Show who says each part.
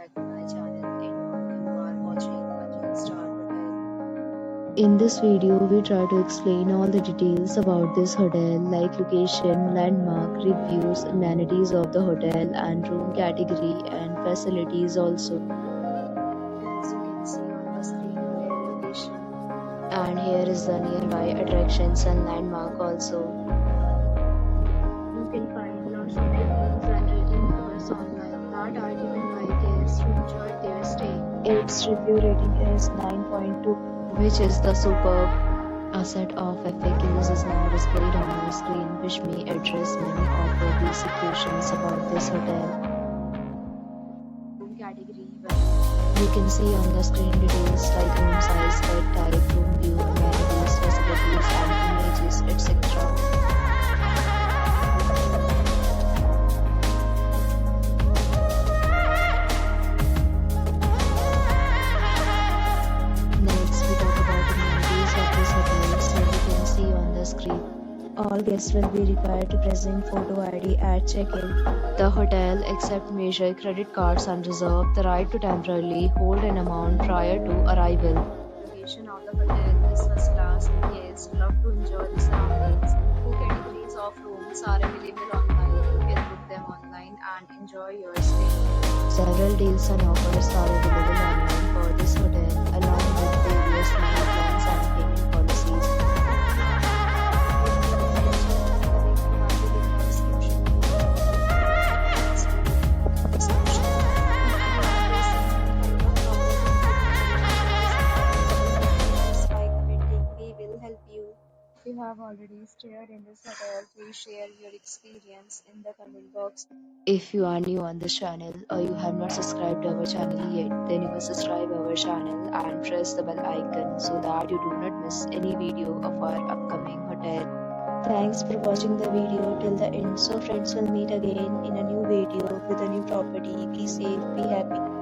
Speaker 1: back to my channel. And you are watching a 3-star hotel.
Speaker 2: In this video, we try to explain all the details about this hotel like location, landmark, reviews, amenities of the hotel and room category and facilities also.
Speaker 1: As you can see on the screen, hotel location.
Speaker 2: And here is the nearby attractions and landmark also.
Speaker 1: You can find lots of reviews and rating numbers online that are given by guests who enjoyed their stay.
Speaker 2: Its review rating is 9.2, which is the superb. A set of FAQs is now displayed on your screen, which may address many of the basic questions about this hotel.
Speaker 1: Room category.
Speaker 2: You can see on the screen details like room size, bed type, room view, amenities, facilities, and images, etc. Next, we talk about amenities of this hotel. So you can see on the screen. All guests will be required to present photo ID at check-in. The hotel accepts major credit cards and reserves the right to temporarily hold an amount prior to arrival.
Speaker 1: Location of the hotel is first class. Guests love to enjoy the surroundings. 2 categories of rooms are available online. You can book them online and enjoy your stay.
Speaker 2: Several deals and offers are available online for this hotel, along with various meal plans and payment policies.
Speaker 1: If you have already stayed in this hotel, please share your experience in the comment box.
Speaker 2: If you are new on this channel or you have not subscribed our channel yet, then you must subscribe our channel and press the bell icon so that you do not miss any video of our upcoming hotel. Thanks for watching the video till the end. So friends, will meet again in a new video with a new property. Be safe, be happy.